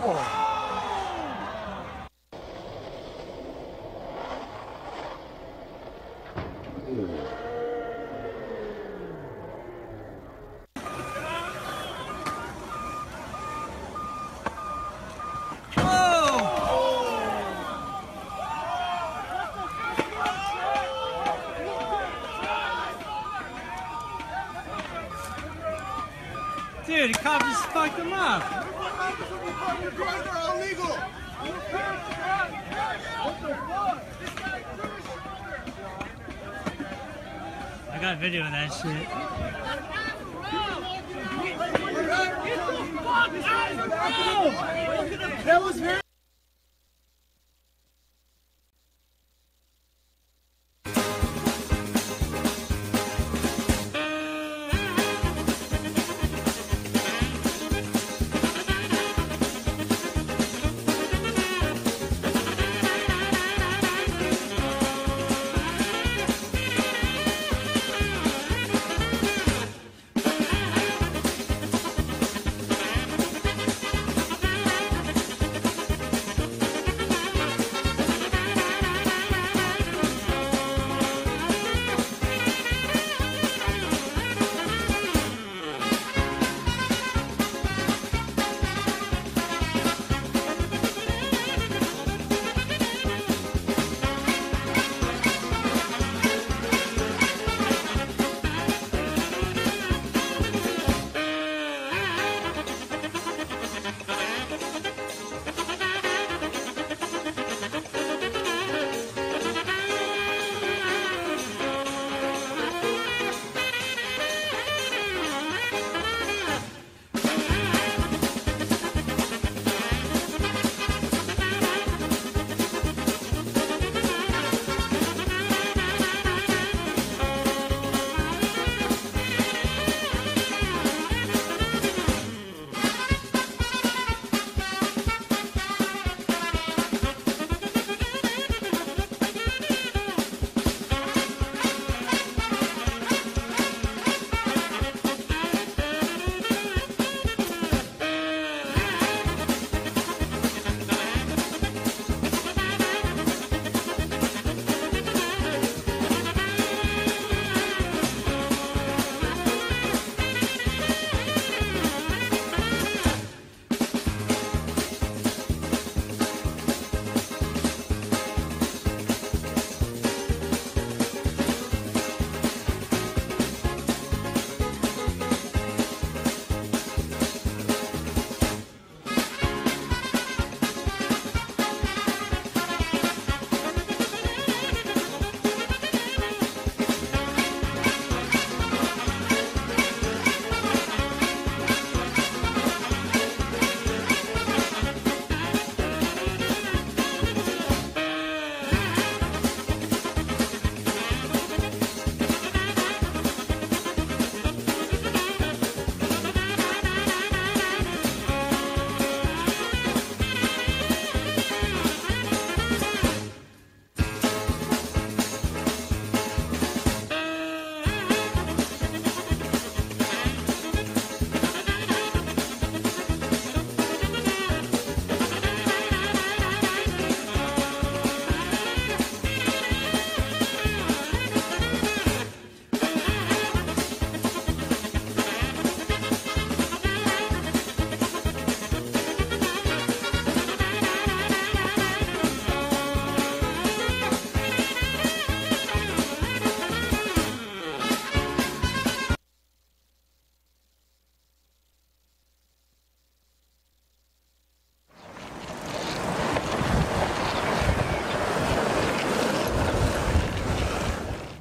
Dude, the cop just fucked him up. Your drugs are illegal. I got video of that shit. That was very.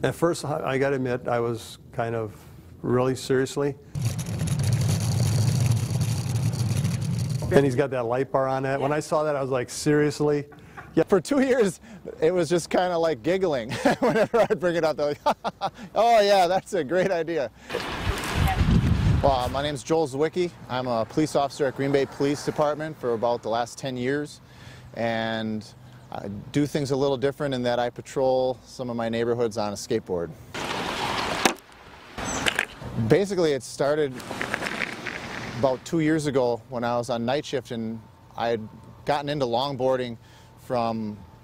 At first, I got to admit, I was kind of really seriously. And he's got that light bar on it. When I saw that, I was like, seriously? Yeah, for 2 years, it was just kind of like giggling whenever I'd bring it up. They're like, oh yeah, that's a great idea. Well, my name's Joel Zwicky. I'm a police officer at Green Bay Police Department for about the last 10 years. And I do things a little different in that I patrol some of my neighborhoods on a skateboard. Basically, it started about 2 years ago when I was on night shift, and I had gotten into longboarding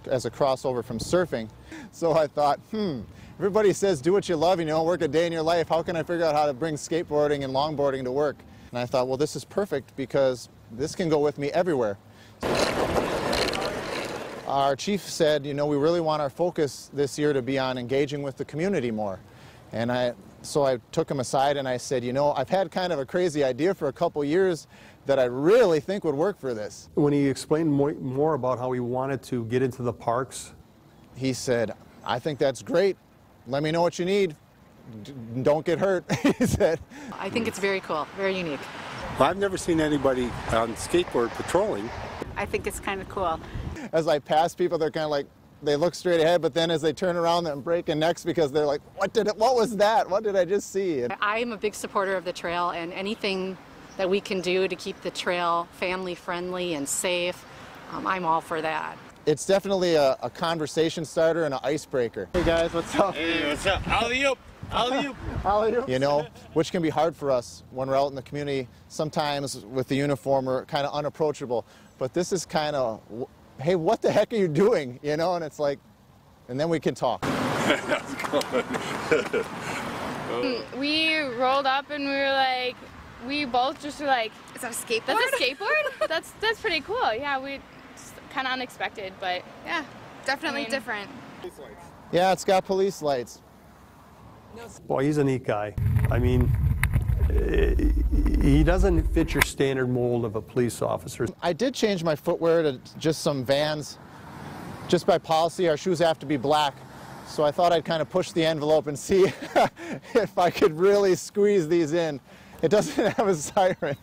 as a crossover from surfing. So I thought, everybody says do what you love, work a day in your life. How can I figure out how to bring skateboarding and longboarding to work? And I thought, well, this is perfect because this can go with me everywhere. Our chief said, we really want our focus this year to be on engaging with the community more. And so I took him aside and I said, I've had kind of a crazy idea for a couple years that I really think would work for this. When he explained more about how he wanted to get into the parks, he said, I think that's great. Let me know what you need. Don't get hurt, he said. I think it's very cool, very unique. Well, I've never seen anybody on skateboard patrolling. I think it's kind of cool. As I pass people, they're kind of like, they look straight ahead, but then as they turn around, they're breaking necks because they're like, what was that? What did I just see? And I'm a big supporter of the trail, and anything that we can do to keep the trail family friendly and safe, I'm all for that. It's definitely a conversation starter and an icebreaker. Hey guys, what's up? Hey, what's up? Alley-oop. Alley-oop. Alley-oop. Which can be hard for us when we're out in the community. Sometimes with the uniform we're kind of unapproachable, but this is kind of, hey, what the heck are you doing? And it's like, and then we can talk. We rolled up and we were like, we both just were like, is that a skateboard? That's a skateboard? that's pretty cool. Yeah, we kind of unexpected, but yeah, definitely different. Yeah, it's got police lights. boy, he's a neat guy. I mean, he doesn't fit your standard mold of a police officer. I did change my footwear to just some Vans. Just by policy, our shoes have to be black. So I thought I'd kind of push the envelope and see if I could really squeeze these in. It doesn't have a siren.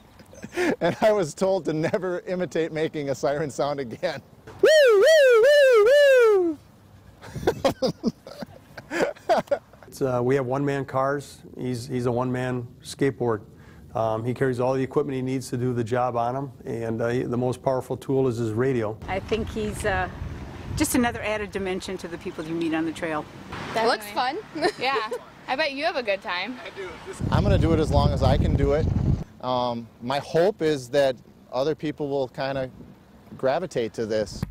And I was told to never imitate making a siren sound again. Woo, woo, woo, woo! We have one-man cars. He's a one-man skateboard. He carries all the equipment he needs to do the job on him, and the most powerful tool is his radio. I think he's just another added dimension to the people you meet on the trail. Definitely. Looks fun. Yeah, I bet you have a good time. I do. I'm going to do it as long as I can do it. My hope is that other people will kind of gravitate to this.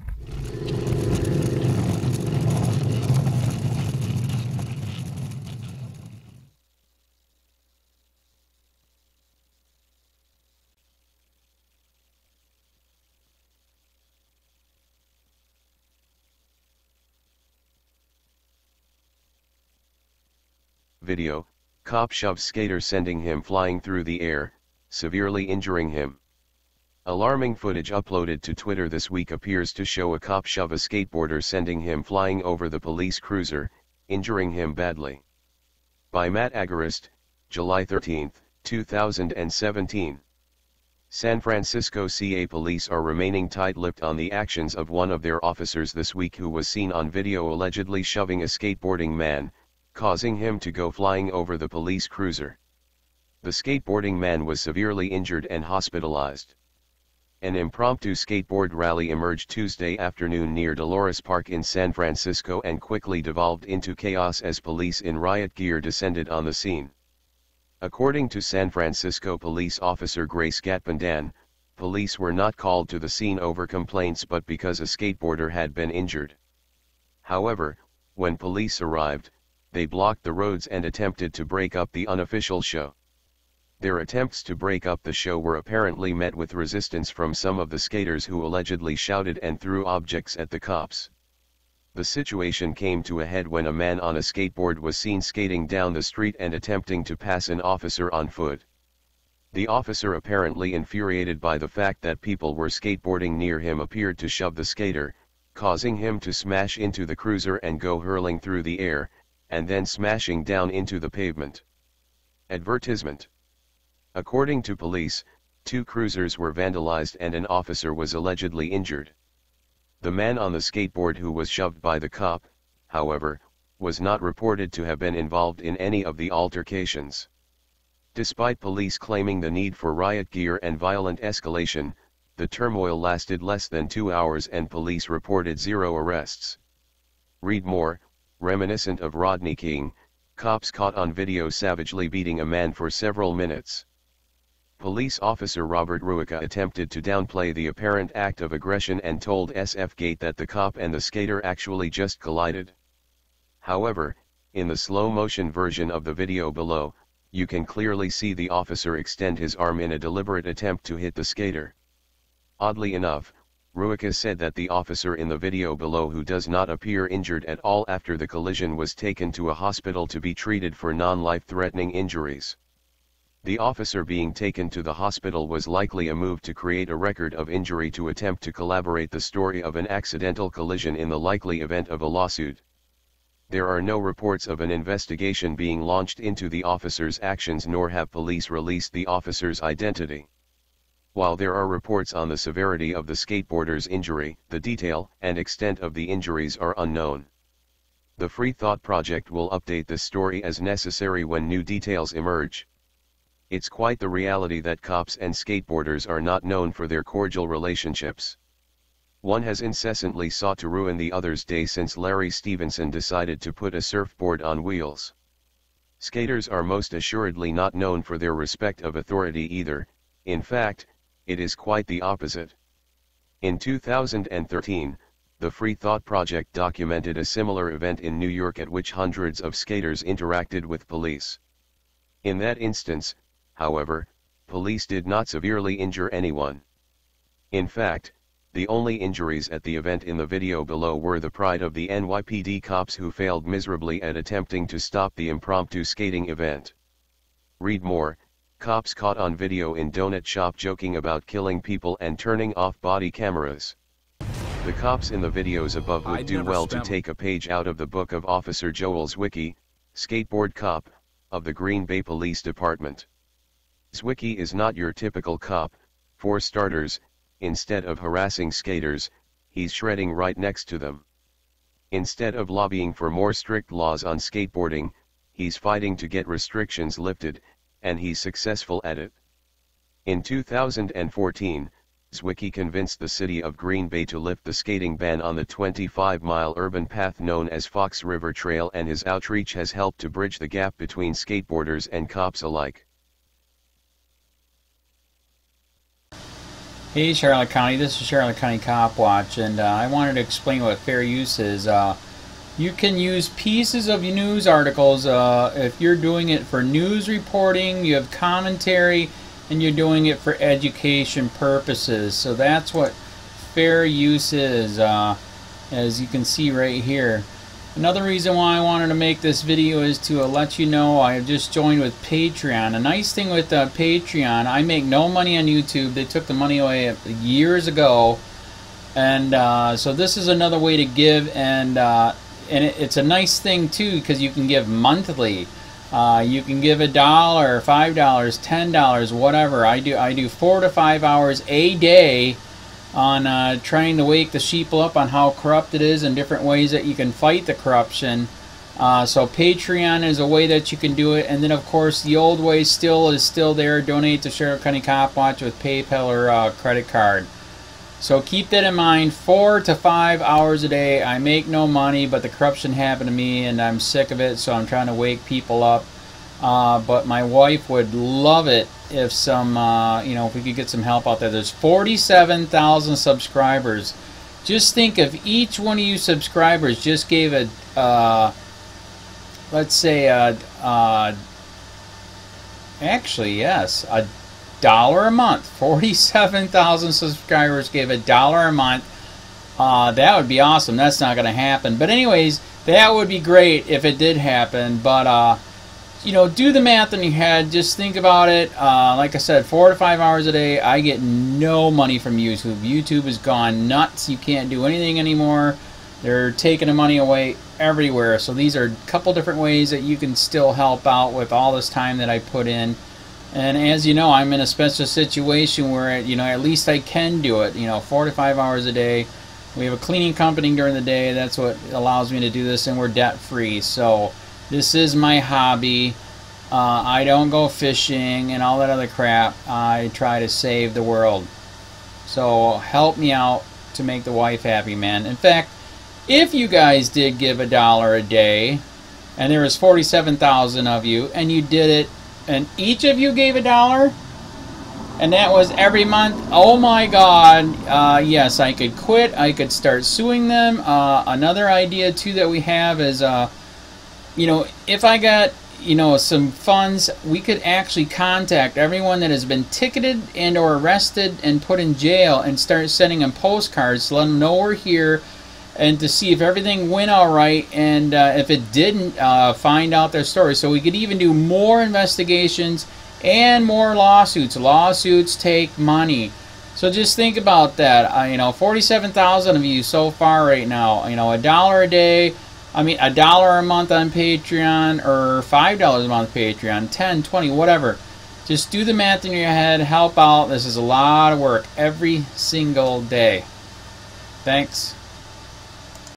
Video, cop shoves skater sending him flying through the air, severely injuring him. Alarming footage uploaded to Twitter this week appears to show a cop shove a skateboarder sending him flying over the police cruiser, injuring him badly. By Matt Agarist, July 13, 2017. San Francisco CA police are remaining tight-lipped on the actions of one of their officers this week who was seen on video allegedly shoving a skateboarding man, causing him to go flying over the police cruiser. The skateboarding man was severely injured and hospitalized. An impromptu skateboard rally emerged Tuesday afternoon near Dolores Park in San Francisco and quickly devolved into chaos as police in riot gear descended on the scene. According to San Francisco police officer Grace Gatpandan, police were not called to the scene over complaints but because a skateboarder had been injured. However, when police arrived, they blocked the roads and attempted to break up the unofficial show. Their attempts to break up the show were apparently met with resistance from some of the skaters who allegedly shouted and threw objects at the cops. The situation came to a head when a man on a skateboard was seen skating down the street and attempting to pass an officer on foot. The officer, apparently infuriated by the fact that people were skateboarding near him, appeared to shove the skater, causing him to smash into the cruiser and go hurling through the air, and then smashing down into the pavement. Advertisement. According to police, 2 cruisers were vandalized and an officer was allegedly injured. The man on the skateboard who was shoved by the cop, however, was not reported to have been involved in any of the altercations. Despite police claiming the need for riot gear and violent escalation, the turmoil lasted less than 2 hours and police reported 0 arrests. Read more. Reminiscent of Rodney King, cops caught on video savagely beating a man for several minutes. Police officer Robert Ruica attempted to downplay the apparent act of aggression and told SF-Gate that the cop and the skater actually just collided. However, in the slow-motion version of the video below, you can clearly see the officer extend his arm in a deliberate attempt to hit the skater. Oddly enough, Ruica said that the officer in the video below, who does not appear injured at all after the collision, was taken to a hospital to be treated for non-life-threatening injuries. The officer being taken to the hospital was likely a move to create a record of injury to attempt to collaborate the story of an accidental collision in the likely event of a lawsuit. There are no reports of an investigation being launched into the officer's actions, nor have police released the officer's identity. While there are reports on the severity of the skateboarder's injury, the detail and extent of the injuries are unknown. The Free Thought Project will update this story as necessary when new details emerge. It's quite the reality that cops and skateboarders are not known for their cordial relationships. One has incessantly sought to ruin the other's day since Larry Stevenson decided to put a surfboard on wheels. Skaters are most assuredly not known for their respect of authority either. In fact, it is quite the opposite. In 2013, the Free Thought Project documented a similar event in New York at which hundreds of skaters interacted with police. In that instance, however, police did not severely injure anyone. In fact, the only injuries at the event in the video below were the pride of the NYPD cops, who failed miserably at attempting to stop the impromptu skating event. Read more: cops caught on video in donut shop joking about killing people and turning off body cameras. The cops in the videos above would do well to take a page out of the book of Officer Joel Zwicky, skateboard cop, of the Green Bay Police Department. Zwicky is not your typical cop. For starters, instead of harassing skaters, he's shredding right next to them. Instead of lobbying for more strict laws on skateboarding, he's fighting to get restrictions lifted, and he's successful at it. In 2014, Zwicky convinced the city of Green Bay to lift the skating ban on the 25-mile urban path known as Fox River Trail, and his outreach has helped to bridge the gap between skateboarders and cops alike. Hey Charlotte County, this is Charlotte County Cop Watch, and I wanted to explain what fair use is. You can use pieces of news articles if you're doing it for news reporting, you have commentary, and you're doing it for education purposes. So that's what fair use is, as you can see right here. Another reason why I wanted to make this video is to let you know I have just joined with Patreon. A nice thing with Patreon, I make no money on YouTube. They took the money away years ago, and so this is another way to give, and it's a nice thing too, because you can give monthly. You can give $1, $5, $10, whatever. I do 4 to 5 hours a day on trying to wake the sheeple up on how corrupt it is and different ways that you can fight the corruption. So Patreon is a way that you can do it, and then of course the old way is still there. Donate to Charlotte County Cop Watch with PayPal or credit card. So keep that in mind. 4 to 5 hours a day. I make no money, but the corruption happened to me and I'm sick of it, so I'm trying to wake people up. But my wife would love it if if we could get some help out there. There's 47,000 subscribers. Just think if each one of you subscribers just gave let's say actually yes, $1 a month. 47,000 subscribers gave $1 a month. That would be awesome. That's not going to happen. But anyways, that would be great if it did happen. But do the math in your head. Just think about it. Like I said, 4 to 5 hours a day. I get no money from YouTube. YouTube has gone nuts. You can't do anything anymore. They're taking the money away everywhere. So these are a couple different ways that you can still help out with all this time that I put in. And as you know, I'm in a special situation where, at least I can do it. 4 to 5 hours a day. We have a cleaning company during the day. That's what allows me to do this, and we're debt free. So this is my hobby. I don't go fishing and all that other crap. I try to save the world. So help me out to make the wife happy, man. In fact, if you guys did give $1 a day, and there was 47,000 of you, and you did it, and each of you gave $1, and that was every month. Oh my God, yes, I could quit. I could start suing them. Another idea too that we have is, you know, if I got, you know, some funds, we could actually contact everyone that has been ticketed and or arrested and put in jail and start sending them postcards to let them know we're here, and to see if everything went all right, and if it didn't, find out their story. So we could even do more investigations and more lawsuits. Lawsuits take money. So just think about that. You know, 47,000 of you so far right now. You know, $1 a day. I mean, $1 a month on Patreon, or $5 a month Patreon, 10, 20, whatever. Just do the math in your head. Help out. This is a lot of work every single day. Thanks.